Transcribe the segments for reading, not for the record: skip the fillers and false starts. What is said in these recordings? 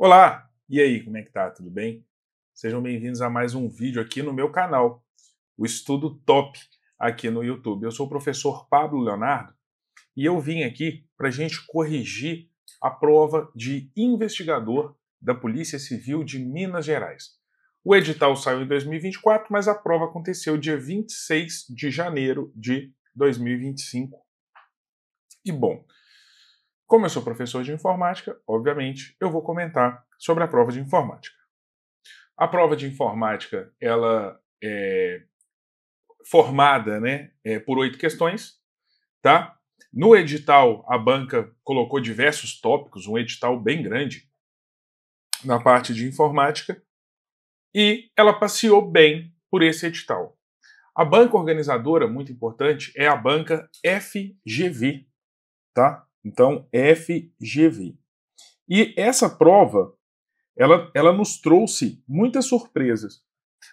Olá! E aí, como é que tá? Tudo bem? Sejam bem-vindos a mais um vídeo aqui no meu canal, o Estudo Top aqui no YouTube. Eu sou o professor Pablo Leonardo e eu vim aqui para a gente corrigir a prova de investigador da Polícia Civil de Minas Gerais. O edital saiu em 2024, mas a prova aconteceu dia 26 de janeiro de 2025. E bom, como eu sou professor de informática, obviamente, eu vou comentar sobre a prova de informática. A prova de informática, ela é formada, por 8 questões, tá? No edital, a banca colocou diversos tópicos, um edital bem grande na parte de informática, e ela passeou bem por esse edital. A banca organizadora, muito importante, é a banca FGV, tá? Então, FGV. E essa prova, ela nos trouxe muitas surpresas.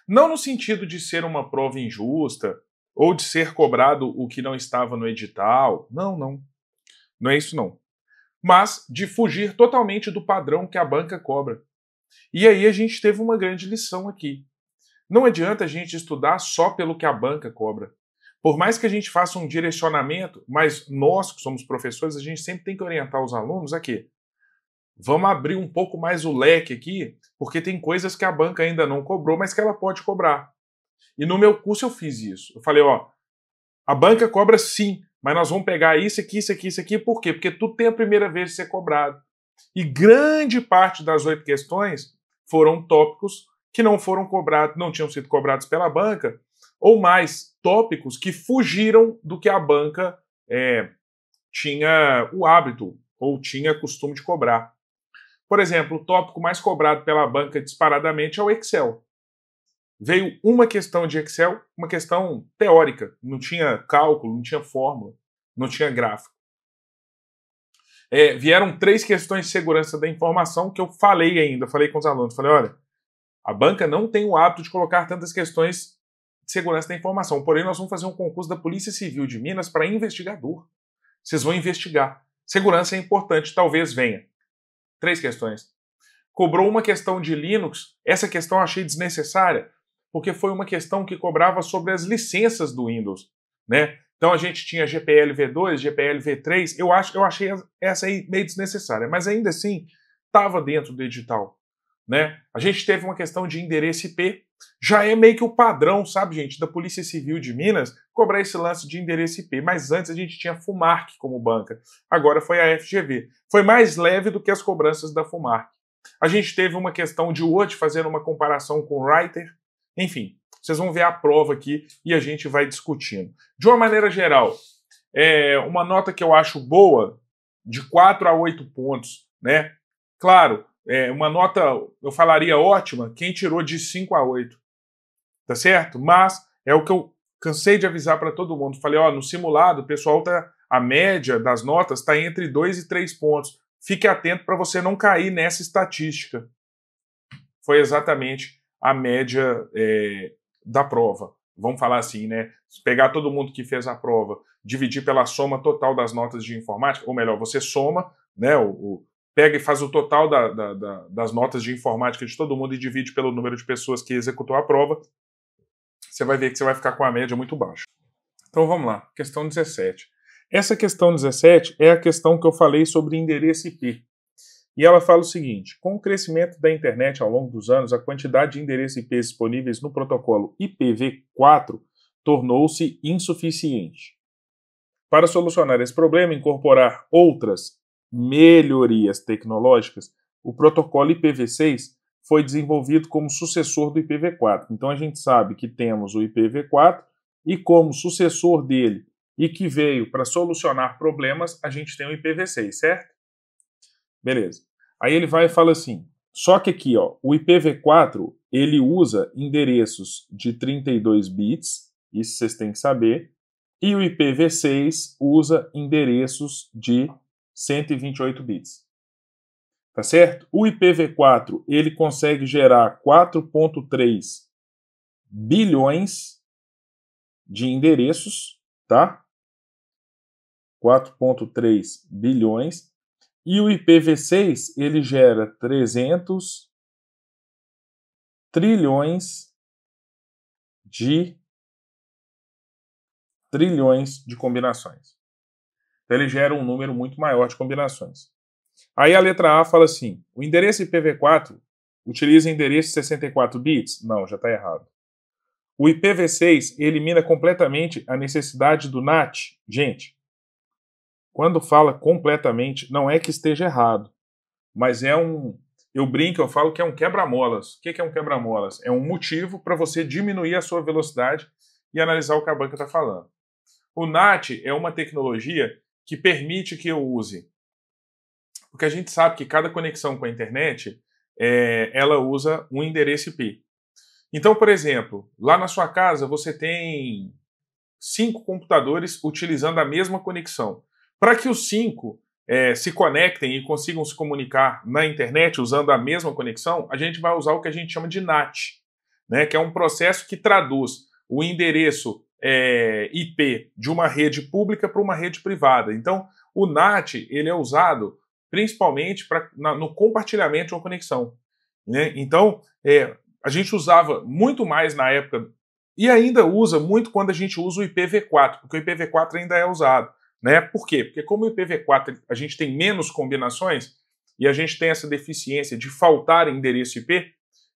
Não no sentido de ser uma prova injusta ou de ser cobrado o que não estava no edital. Não, não. Não é isso, não. Mas de fugir totalmente do padrão que a banca cobra. E aí a gente teve uma grande lição aqui. Não adianta a gente estudar só pelo que a banca cobra. Por mais que a gente faça um direcionamento, mas nós que somos professores, a gente sempre tem que orientar os alunos a quê? Vamos abrir um pouco mais o leque aqui, porque tem coisas que a banca ainda não cobrou, mas que ela pode cobrar. E no meu curso eu fiz isso. Eu falei, ó, a banca cobra sim, mas nós vamos pegar isso aqui, isso aqui, isso aqui. Por quê? Porque tudo tem a primeira vez de ser cobrado. E grande parte das 8 questões foram tópicos que não foram cobrados, não tinham sido cobrados pela banca, ou mais, tópicos que fugiram do que a banca tinha o hábito ou tinha costume de cobrar. Por exemplo, o tópico mais cobrado pela banca disparadamente é o Excel. Veio uma questão de Excel, uma questão teórica. Não tinha cálculo, não tinha fórmula, não tinha gráfico. Vieram 3 questões de segurança da informação que eu falei ainda, falei com os alunos. Falei, olha, a banca não tem o hábito de colocar tantas questões de segurança da informação, porém nós vamos fazer um concurso da Polícia Civil de Minas para investigador. Vocês vão investigar. Segurança é importante, talvez venha. 3 questões. Cobrou uma questão de Linux, essa questão eu achei desnecessária, porque foi uma questão que cobrava sobre as licenças do Windows, né? Então a gente tinha GPL V2, GPL V3, eu achei essa aí meio desnecessária, mas ainda assim estava dentro do edital, né? A gente teve uma questão de endereço IP, já é meio que o padrão, sabe, gente, da Polícia Civil de Minas, cobrar esse lance de endereço IP, mas antes a gente tinha a FUMARC como banca, agora foi a FGV. Foi mais leve do que as cobranças da FUMARC. A gente teve uma questão de Word fazendo uma comparação com o Writer. Enfim, vocês vão ver a prova aqui e a gente vai discutindo. De uma maneira geral, uma nota que eu acho boa, de 4 a 8 pontos, né? Claro, uma nota, eu falaria ótima, quem tirou de 5 a 8, tá certo? Mas é o que eu cansei de avisar para todo mundo. Falei, ó, no simulado, o pessoal a média das notas está entre 2 e 3 pontos. Fique atento para você não cair nessa estatística. Foi exatamente a média da prova. Vamos falar assim, né? Se pegar todo mundo que fez a prova, dividir pela soma total das notas de informática, ou melhor, você soma, né? Pega e faz o total das notas de informática de todo mundo e divide pelo número de pessoas que executou a prova, você vai ver que você vai ficar com a média muito baixa. Então vamos lá, questão 17. Essa questão 17 é a questão que eu falei sobre endereço IP. E ela fala o seguinte: com o crescimento da internet ao longo dos anos, a quantidade de endereços IP disponíveis no protocolo IPv4 tornou-se insuficiente. Para solucionar esse problema e incorporar outras melhorias tecnológicas, o protocolo IPv6 foi desenvolvido como sucessor do IPv4. Então a gente sabe que temos o IPv4 e como sucessor dele e que veio para solucionar problemas, a gente tem o IPv6, certo? Beleza. Aí ele vai e fala assim, só que aqui, ó, o IPv4, ele usa endereços de 32 bits, isso vocês têm que saber, e o IPv6 usa endereços de 128 bits. Tá certo? O IPv4, ele consegue gerar 4.3 bilhões de endereços, tá? 4.3 bilhões. E o IPv6, ele gera 300 trilhões de combinações. Então ele gera um número muito maior de combinações. Aí a letra A fala assim, o endereço IPv4 utiliza endereço 64 bits? Não, já está errado. O IPv6 elimina completamente a necessidade do NAT. Gente, quando fala completamente, não é que esteja errado, mas é um... Eu brinco, eu falo que é um quebra-molas. O que é um quebra-molas? É um motivo para você diminuir a sua velocidade e analisar o que a banca está falando. O NAT é uma tecnologia que permite que eu use, porque a gente sabe que cada conexão com a internet, ela usa um endereço IP. Então, por exemplo, lá na sua casa você tem 5 computadores utilizando a mesma conexão. Para que os 5 se conectem e consigam se comunicar na internet usando a mesma conexão, a gente vai usar o que a gente chama de NAT, né, que é um processo que traduz o endereço IP de uma rede pública para uma rede privada. Então, o NAT ele é usado principalmente no compartilhamento de uma conexão, né? Então, a gente usava muito mais na época, e ainda usa muito quando a gente usa o IPv4, porque o IPv4 ainda é usado, né? Por quê? Porque como o IPv4 a gente tem menos combinações, e a gente tem essa deficiência de faltar endereço IP,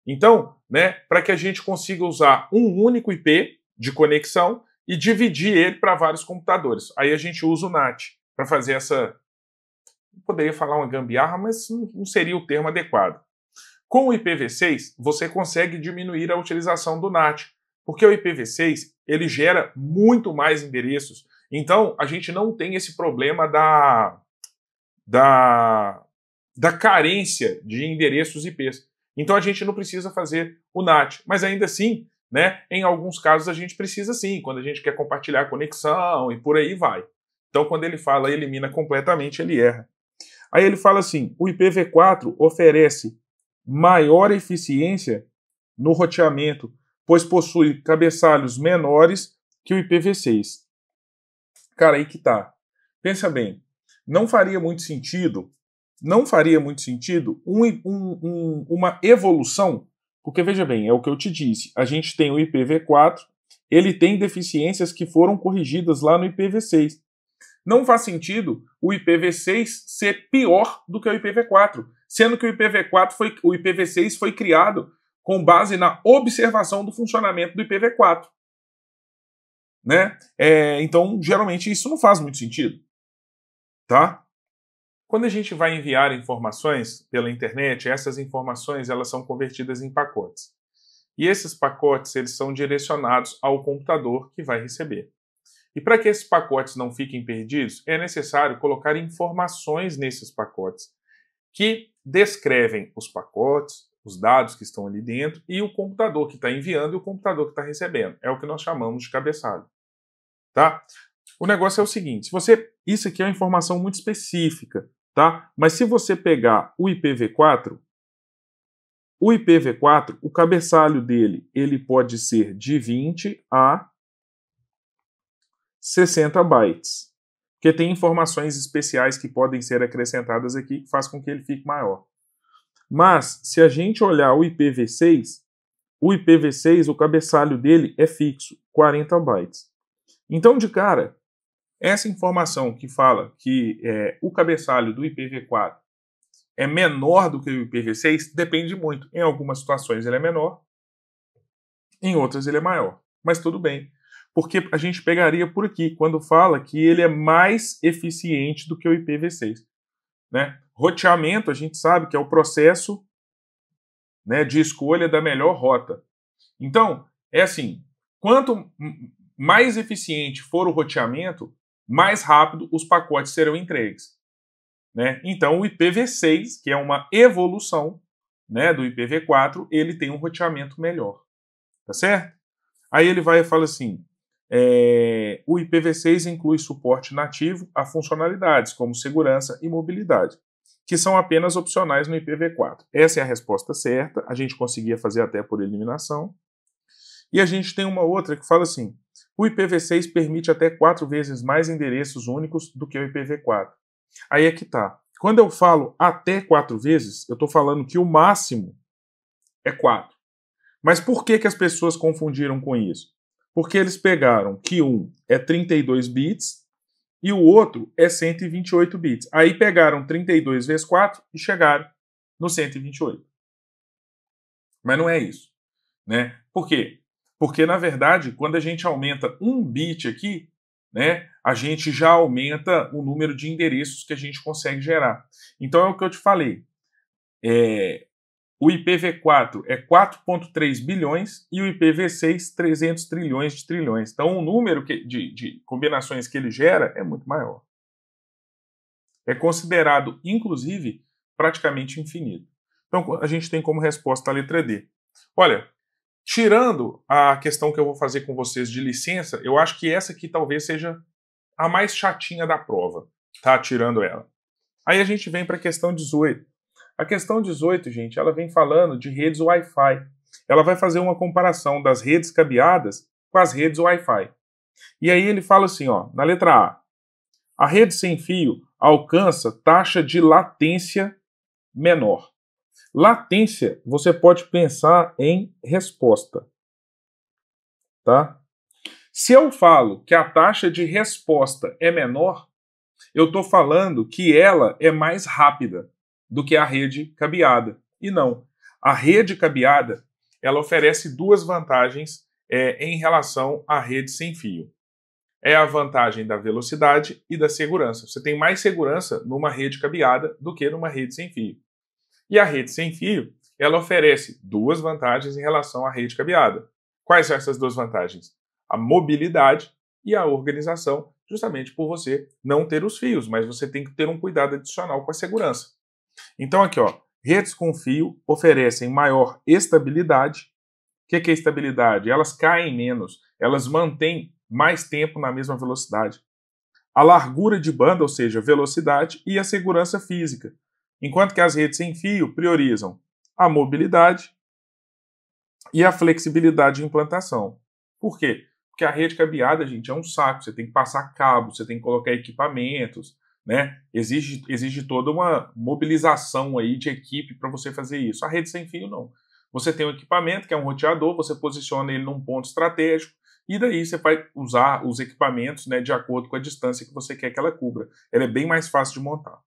então, né, para que a gente consiga usar um único IP de conexão e dividir ele para vários computadores. Aí a gente usa o NAT para fazer essa... Eu poderia falar uma gambiarra, mas não seria o termo adequado. Com o IPv6, você consegue diminuir a utilização do NAT, porque o IPv6 ele gera muito mais endereços. Então, a gente não tem esse problema da carência de endereços IPs. Então, a gente não precisa fazer o NAT. Mas ainda assim, né, em alguns casos a gente precisa sim, quando a gente quer compartilhar a conexão e por aí vai. Então, quando ele fala elimina completamente, ele erra. Aí ele fala assim, o IPv4 oferece maior eficiência no roteamento, pois possui cabeçalhos menores que o IPv6. Cara, aí que tá. Pensa bem, não faria muito sentido uma evolução, porque veja bem, é o que eu te disse, a gente tem o IPv4, ele tem deficiências que foram corrigidas lá no IPv6. Não faz sentido o IPv6 ser pior do que o IPv4, sendo que o IPv6 foi criado com base na observação do funcionamento do IPv4. Né? Então, geralmente, isso não faz muito sentido. Tá? Quando a gente vai enviar informações pela internet, essas informações elas são convertidas em pacotes. E esses pacotes eles são direcionados ao computador que vai receber. E para que esses pacotes não fiquem perdidos, é necessário colocar informações nesses pacotes que descrevem os pacotes, os dados que estão ali dentro e o computador que está enviando e o computador que está recebendo. É o que nós chamamos de cabeçalho. Tá? O negócio é o seguinte, isso aqui é uma informação muito específica, tá? Mas se você pegar o IPv4, o cabeçalho dele, ele pode ser de 20 a 60 bytes, porque tem informações especiais que podem ser acrescentadas aqui que faz com que ele fique maior. Mas, se a gente olhar o IPv6, o cabeçalho dele é fixo, 40 bytes. Então, de cara, essa informação que fala que o cabeçalho do IPv4 é menor do que o IPv6 depende muito. Em algumas situações ele é menor, em outras ele é maior. Mas tudo bem. Porque a gente pegaria por aqui, quando fala que ele é mais eficiente do que o IPv6. Né? Roteamento, a gente sabe que é o processo, né, de escolha da melhor rota. Então, é assim, quanto mais eficiente for o roteamento, mais rápido os pacotes serão entregues. Né? Então, o IPv6, que é uma evolução, né, do IPv4, ele tem um roteamento melhor. Tá certo? Aí ele vai e fala assim, o IPv6 inclui suporte nativo a funcionalidades como segurança e mobilidade, que são apenas opcionais no IPv4. Essa é a resposta certa, a gente conseguia fazer até por eliminação. E a gente tem uma outra que fala assim, o IPv6 permite até 4 vezes mais endereços únicos do que o IPv4. Aí é que tá. Quando eu falo até 4 vezes, eu estou falando que o máximo é 4. Mas por que as pessoas confundiram com isso? Porque eles pegaram que um é 32 bits e o outro é 128 bits. Aí pegaram 32 vezes 4 e chegaram no 128. Mas não é isso, né? Por quê? Porque, na verdade, quando a gente aumenta um bit aqui, né, a gente já aumenta o número de endereços que a gente consegue gerar. Então é o que eu te falei. O IPv4 é 4,3 bilhões e o IPv6 300 trilhões de trilhões. Então o número de combinações que ele gera é muito maior. É considerado, inclusive, praticamente infinito. Então a gente tem como resposta a letra D. Olha, tirando a questão que eu vou fazer com vocês de licença, eu acho que essa aqui talvez seja a mais chatinha da prova, tá? Tirando ela. Aí a gente vem para a questão 18. A questão 18, gente, ela vem falando de redes Wi-Fi. Ela vai fazer uma comparação das redes cabeadas com as redes Wi-Fi. E aí ele fala assim, ó, na letra A rede sem fio alcança taxa de latência menor. Latência, você pode pensar em resposta, tá? Se eu falo que a taxa de resposta é menor, eu estou falando que ela é mais rápida do que a rede cabeada. E não. A rede cabeada, ela oferece duas vantagens em relação à rede sem fio. É a vantagem da velocidade e da segurança. Você tem mais segurança numa rede cabeada do que numa rede sem fio. E a rede sem fio, ela oferece duas vantagens em relação à rede cabeada. Quais são essas duas vantagens? A mobilidade e a organização, justamente por você não ter os fios, mas você tem que ter um cuidado adicional com a segurança. Então aqui, ó, redes com fio oferecem maior estabilidade. O que é estabilidade? Elas caem menos, elas mantêm mais tempo na mesma velocidade. A largura de banda, ou seja, velocidade, e a segurança física. Enquanto que as redes sem fio priorizam a mobilidade e a flexibilidade de implantação. Por quê? Porque a rede cabeada, gente, é um saco. Você tem que passar cabo, você tem que colocar equipamentos, né? Exige toda uma mobilização aí de equipe para você fazer isso. A rede sem fio, não. Você tem um equipamento, que é um roteador, você posiciona ele num ponto estratégico, e daí você vai usar os equipamentos, né, de acordo com a distância que você quer que ela cubra. Ela é bem mais fácil de montar.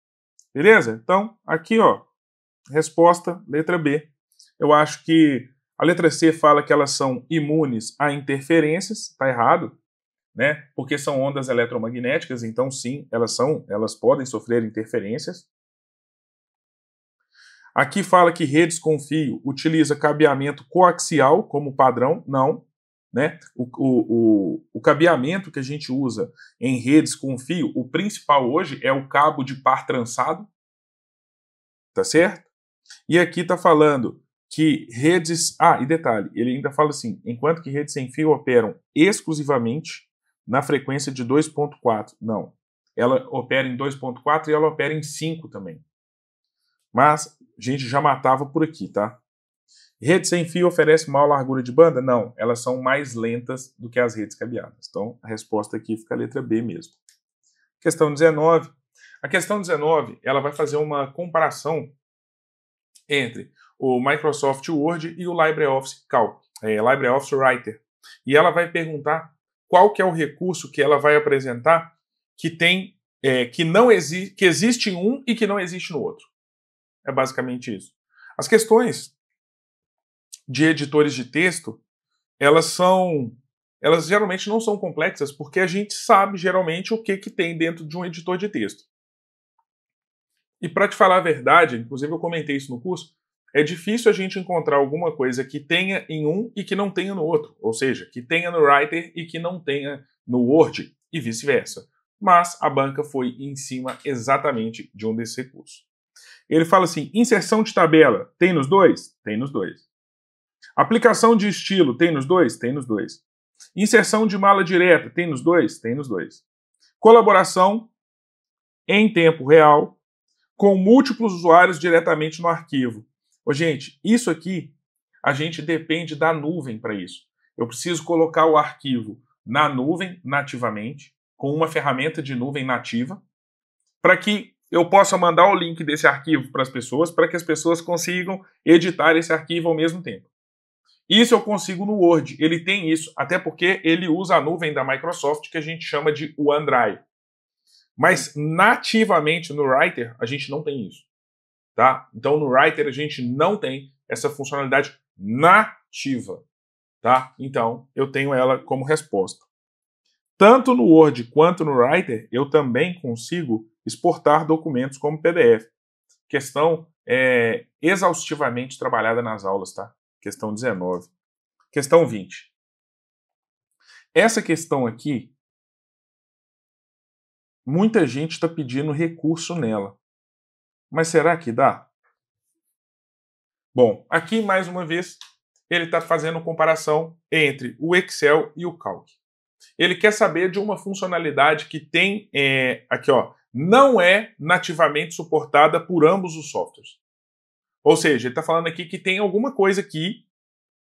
Beleza? Então, aqui, ó, resposta, letra B. Eu acho que a letra C fala que elas são imunes a interferências, tá errado, né? Porque são ondas eletromagnéticas, então sim, elas podem sofrer interferências. Aqui fala que redes com fio utiliza cabeamento coaxial como padrão, não, né? O cabeamento que a gente usa em redes com fio, o principal hoje é o cabo de par trançado, tá certo? E aqui tá falando que redes... Ah, e detalhe, ele ainda fala assim, enquanto que redes sem fio operam exclusivamente na frequência de 2.4. Não, ela opera em 2.4 e ela opera em 5 também. Mas a gente já matava por aqui, tá? Rede sem fio oferece maior largura de banda? Não, elas são mais lentas do que as redes cabeadas. Então, a resposta aqui fica a letra B mesmo. Questão 19. A questão 19, ela vai fazer uma comparação entre o Microsoft Word e o LibreOffice Calc, LibreOffice Writer. E ela vai perguntar qual que é o recurso que ela vai apresentar que tem, que existe em um e que não existe no outro. É basicamente isso. As questões de editores de texto, elas geralmente não são complexas porque a gente sabe geralmente o que tem dentro de um editor de texto. E para te falar a verdade, inclusive eu comentei isso no curso, é difícil a gente encontrar alguma coisa que tenha em um e que não tenha no outro. Ou seja, que tenha no Writer e que não tenha no Word e vice-versa. Mas a banca foi em cima exatamente de um desses recursos. Ele fala assim, inserção de tabela, tem nos dois? Tem nos dois. Aplicação de estilo, tem nos dois? Tem nos dois. Inserção de mala direta, tem nos dois? Tem nos dois. Colaboração em tempo real, com múltiplos usuários diretamente no arquivo. Ô, gente, isso aqui, a gente depende da nuvem para isso. Eu preciso colocar o arquivo na nuvem nativamente, com uma ferramenta de nuvem nativa, para que eu possa mandar o link desse arquivo para as pessoas, para que as pessoas consigam editar esse arquivo ao mesmo tempo. Isso eu consigo no Word, ele tem isso, até porque ele usa a nuvem da Microsoft que a gente chama de OneDrive. Mas nativamente no Writer a gente não tem isso, tá? Então no Writer a gente não tem essa funcionalidade nativa, tá? Então eu tenho ela como resposta. Tanto no Word quanto no Writer eu também consigo exportar documentos como PDF. Questão exaustivamente trabalhada nas aulas, tá? Questão 19. Questão 20. Essa questão aqui, muita gente está pedindo recurso nela. Mas será que dá? Bom, aqui mais uma vez, ele está fazendo comparação entre o Excel e o Calc. Ele quer saber de uma funcionalidade que tem, aqui ó, não é nativamente suportada por ambos os softwares. Ou seja, ele está falando aqui que tem alguma coisa aqui,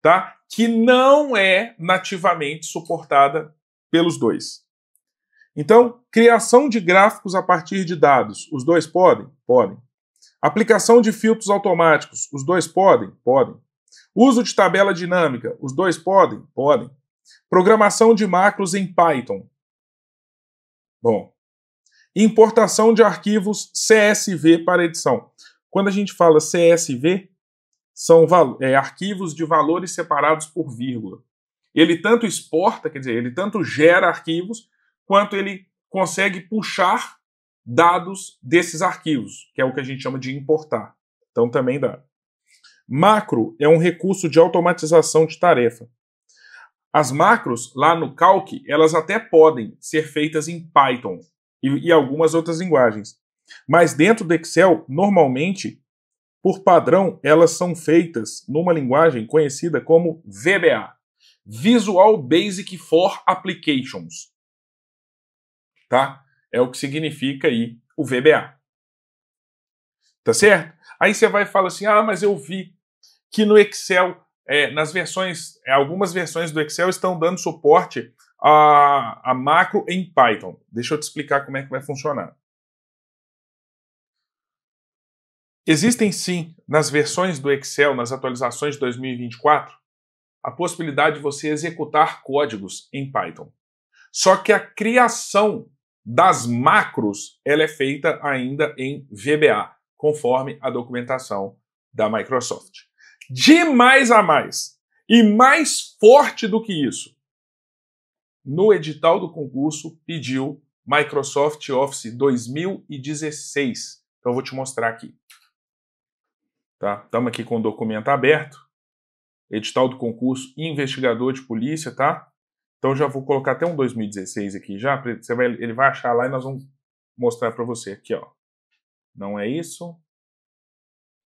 tá, que não é nativamente suportada pelos dois. Então, criação de gráficos a partir de dados, os dois podem? Podem. Aplicação de filtros automáticos, os dois podem? Podem. Uso de tabela dinâmica, os dois podem? Podem. Programação de macros em Python. Bom. Importação de arquivos CSV para edição. Quando a gente fala CSV, são arquivos de valores separados por vírgula. Ele tanto exporta, quer dizer, ele tanto gera arquivos, quanto ele consegue puxar dados desses arquivos, que é o que a gente chama de importar. Então também dá. Macro é um recurso de automatização de tarefa. As macros, lá no Calc, elas até podem ser feitas em Python e algumas outras linguagens. Mas dentro do Excel, normalmente, por padrão, elas são feitas numa linguagem conhecida como VBA. Visual Basic for Applications. Tá? É o que significa aí o VBA. Tá certo? Aí você vai e fala assim, mas eu vi que no Excel, nas versões, algumas versões do Excel estão dando suporte a macro em Python. Deixa eu te explicar como é que vai funcionar. Existem sim, nas versões do Excel, nas atualizações de 2024, a possibilidade de você executar códigos em Python. Só que a criação das macros, ela é feita ainda em VBA, conforme a documentação da Microsoft. De mais a mais, e mais forte do que isso, no edital do concurso pediu Microsoft Office 2016. Então eu vou te mostrar aqui. Tá? Estamos aqui com o documento aberto, edital do concurso investigador de polícia, tá? Então já vou colocar até um 2016 aqui já, ele vai achar lá e nós vamos mostrar para você aqui, ó. Não é isso.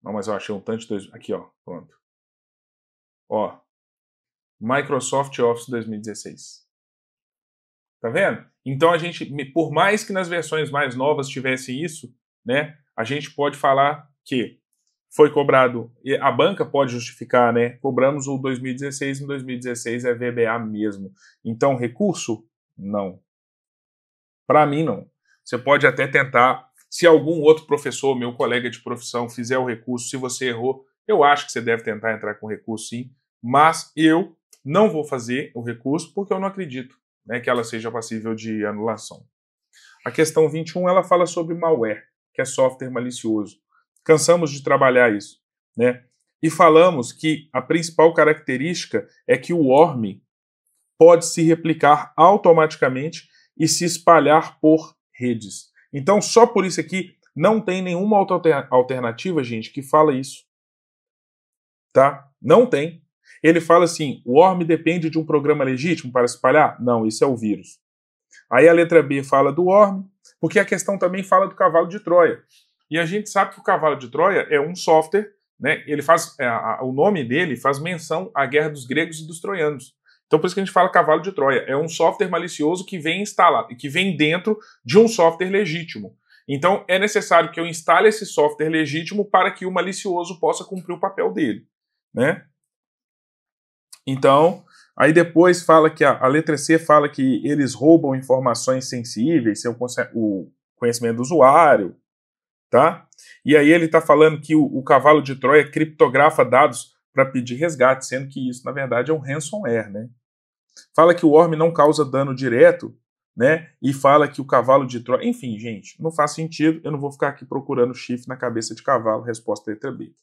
Não, mas eu achei um tanto de aqui, ó, pronto. Ó, Microsoft Office 2016. Tá vendo? Então a gente, por mais que nas versões mais novas tivesse isso, né, a gente pode falar que foi cobrado, a banca pode justificar, né? Cobramos o 2016, em 2016 é VBA mesmo. Então, recurso? Não. Para mim, não. Você pode até tentar, se algum outro professor, meu colega de profissão, fizer o recurso, se você errou, eu acho que você deve tentar entrar com recurso sim, mas eu não vou fazer o recurso porque eu não acredito, né, que ela seja passível de anulação. A questão 21, ela fala sobre malware, que é software malicioso. Cansamos de trabalhar isso, né? E falamos que a principal característica é que o worm pode se replicar automaticamente e se espalhar por redes. Então, só por isso aqui, não tem nenhuma alternativa, gente, que fala isso. Tá? Não tem. Ele fala assim, o worm depende de um programa legítimo para se espalhar? Não, isso é o vírus. Aí a letra B fala do worm, porque a questão também fala do cavalo de Troia. E a gente sabe que o cavalo de Troia é um software, né? Ele faz, o nome dele faz menção à guerra dos gregos e dos troianos. Então por isso que a gente fala cavalo de Troia. É um software malicioso que vem instalado, que vem dentro de um software legítimo. Então é necessário que eu instale esse software legítimo para que o malicioso possa cumprir o papel dele, né? Então, aí depois fala que a letra C fala que eles roubam informações sensíveis, o conhecimento do usuário. tá? E aí ele está falando que o cavalo de Troia criptografa dados para pedir resgate, sendo que isso, na verdade, é um ransomware, né? Fala que o Worm não causa dano direto, né? E fala que o cavalo de Troia... Enfim, gente, não faz sentido. Eu não vou ficar aqui procurando chifre na cabeça de cavalo. Resposta letra B.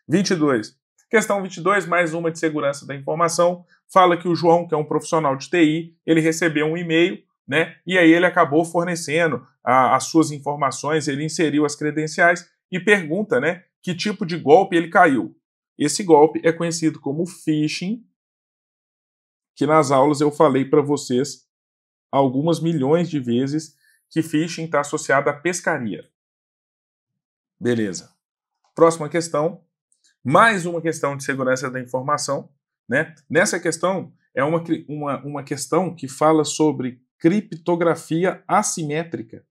22. Questão 22, mais uma de segurança da informação. Fala que o João, que é um profissional de TI, ele recebeu um e-mail, né? E aí ele acabou fornecendo as suas informações, ele inseriu as credenciais e pergunta, né? Que tipo de golpe ele caiu. Esse golpe é conhecido como phishing, que nas aulas eu falei para vocês algumas milhões de vezes que phishing está associado à pescaria. Beleza. Próxima questão. Mais uma questão de segurança da informação, né? Nessa questão, é uma questão que fala sobre criptografia assimétrica,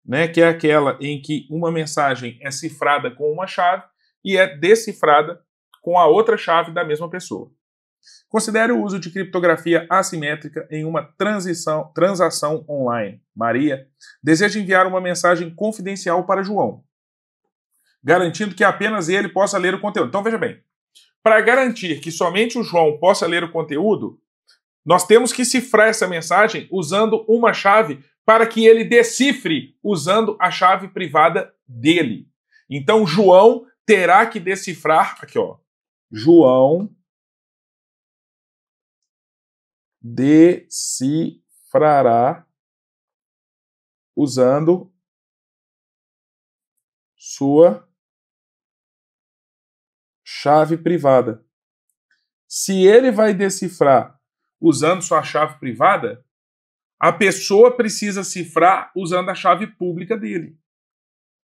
né? Que é aquela em que uma mensagem é cifrada com uma chave e é decifrada com a outra chave da mesma pessoa. Considere o uso de criptografia assimétrica em uma transação online. Maria deseja enviar uma mensagem confidencial para João, garantindo que apenas ele possa ler o conteúdo. Então, veja bem, para garantir que somente o João possa ler o conteúdo, nós temos que cifrar essa mensagem usando uma chave para que ele decifre usando a chave privada dele. Então, João terá que decifrar, aqui ó, João decifrará usando sua chave privada. Se ele vai decifrar usando sua chave privada, a pessoa precisa cifrar usando a chave pública dele,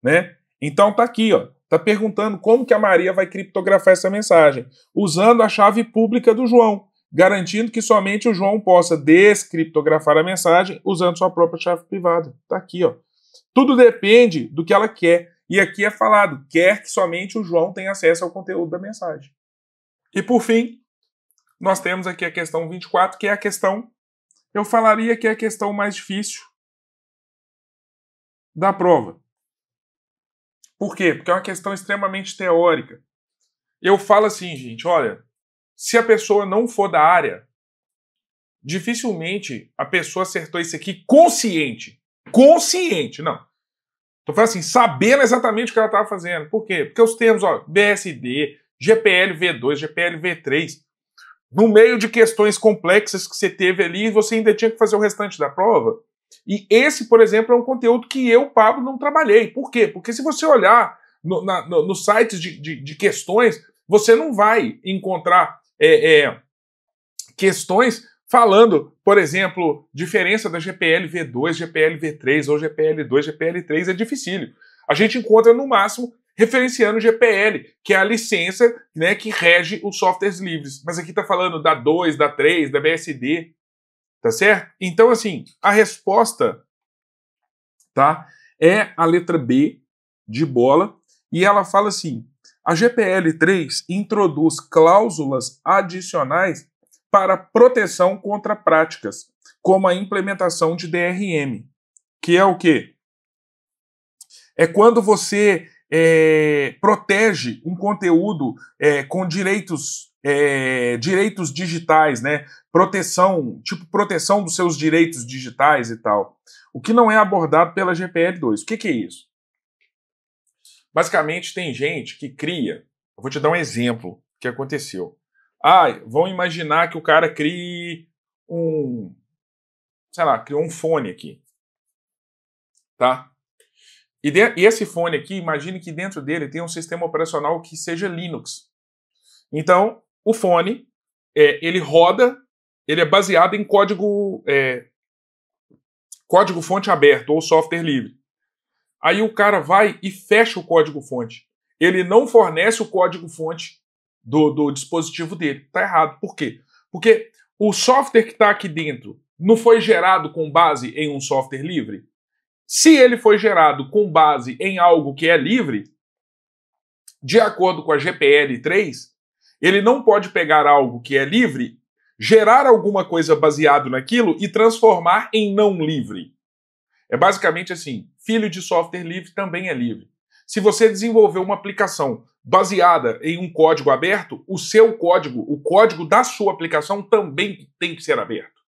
né? Então tá aqui, ó, tá perguntando como que a Maria vai criptografar essa mensagem, usando a chave pública do João, garantindo que somente o João possa descriptografar a mensagem usando sua própria chave privada. Tá aqui, ó. Tudo depende do que ela quer. E aqui é falado, quer que somente o João tenha acesso ao conteúdo da mensagem. E por fim, nós temos aqui a questão 24, que é a questão, eu falaria que é a questão mais difícil da prova. Por quê? Porque é uma questão extremamente teórica. Eu falo assim, gente, olha, se a pessoa não for da área, dificilmente a pessoa acertou isso aqui consciente. Consciente, não. Tô falando assim, sabendo exatamente o que ela estava fazendo. Por quê? Porque os termos, ó, BSD, GPL V2, GPL V3, no meio de questões complexas que você teve ali, você ainda tinha que fazer o restante da prova. E esse, por exemplo, é um conteúdo que eu, Pablo, não trabalhei. Por quê? Porque se você olhar nos sites de questões, você não vai encontrar questões falando, por exemplo, diferença da GPL V2, GPL V3 ou GPL2, GPL3 é dificílio. A gente encontra, no máximo, referenciando o GPL, que é a licença, né, que rege os softwares livres. Mas aqui está falando da 2, da 3, da BSD, tá certo? Então, assim, a resposta, tá, é a letra B de bola, e ela fala assim, a GPL3 introduz cláusulas adicionais para proteção contra práticas, como a implementação de DRM, que é o quê? É quando você protege um conteúdo com direitos digitais, né? Proteção, tipo proteção dos seus direitos digitais e tal. O que não é abordado pela GPL2. O que é isso? Basicamente, tem gente que cria... Eu vou te dar um exemplo que aconteceu. Vão imaginar que o cara crie criou um fone aqui, tá? E esse fone aqui, imagine que dentro dele tem um sistema operacional que seja Linux. Então, o fone, ele roda, ele é baseado em código fonte aberto ou software livre. Aí o cara vai e fecha o código fonte. Ele não fornece o código fonte do dispositivo dele. Tá errado. Por quê? Porque o software que está aqui dentro não foi gerado com base em um software livre? Se ele foi gerado com base em algo que é livre, de acordo com a GPL3, ele não pode pegar algo que é livre, gerar alguma coisa baseado naquilo e transformar em não livre. É basicamente assim, filho de software livre também é livre. Se você desenvolver uma aplicação baseada em um código aberto, o seu código, o código da sua aplicação também tem que ser aberto.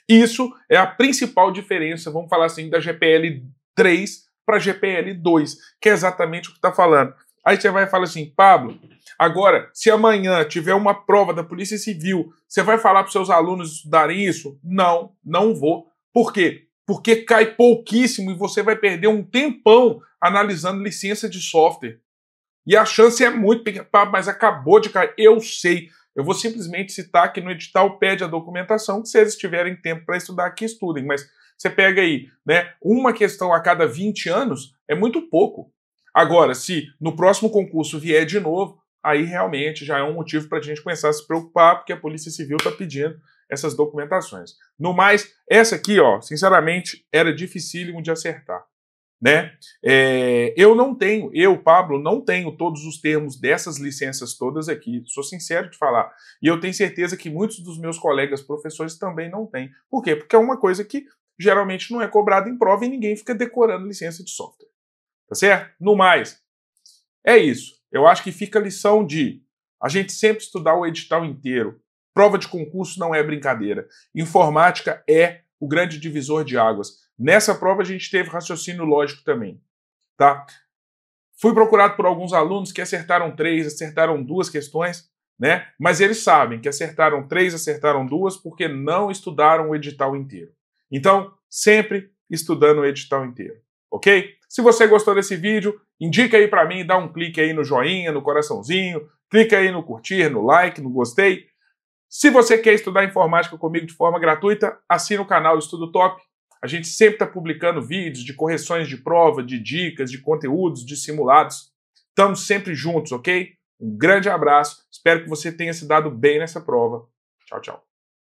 Isso é a principal diferença, vamos falar assim, da GPL 3 para a GPL 2, que é exatamente o que está falando. Aí você vai falar assim, Pablo, agora, se amanhã tiver uma prova da Polícia Civil, você vai falar para os seus alunos estudarem isso? Não, não vou. Por quê? Porque cai pouquíssimo e você vai perder um tempão analisando licença de software. E a chance é muito pequena, mas acabou de cair. Eu sei. Eu vou simplesmente citar que no edital pede a documentação, que se eles tiverem tempo para estudar, que estudem. Mas você pega aí, né, uma questão a cada 20 anos, é muito pouco. Agora, se no próximo concurso vier de novo, aí realmente já é um motivo para a gente começar a se preocupar, porque a Polícia Civil está pedindo essas documentações. No mais, essa aqui, ó, sinceramente, era dificílimo de acertar. Né? Eu, Pablo, não tenho todos os termos dessas licenças todas aqui, sou sincero de falar. E eu tenho certeza que muitos dos meus colegas professores também não têm. Por quê? Porque é uma coisa que geralmente não é cobrada em prova e ninguém fica decorando licença de software. Tá certo? No mais, é isso. Eu acho que fica a lição de a gente sempre estudar o edital inteiro. Prova de concurso não é brincadeira. Informática é o grande divisor de águas. Nessa prova a gente teve raciocínio lógico também, tá? Fui procurado por alguns alunos que acertaram 3, acertaram 2 questões, né? Mas eles sabem que acertaram 3, acertaram 2 porque não estudaram o edital inteiro. Então, sempre estudando o edital inteiro, ok? Se você gostou desse vídeo, indica aí pra mim, dá um clique aí no joinha, no coraçãozinho, clica aí no curtir, no like, no gostei. Se você quer estudar informática comigo de forma gratuita, assina o canal Estudo Top. A gente sempre está publicando vídeos de correções de prova, de dicas, de conteúdos, de simulados. Estamos sempre juntos, ok? Um grande abraço. Espero que você tenha se dado bem nessa prova. Tchau, tchau.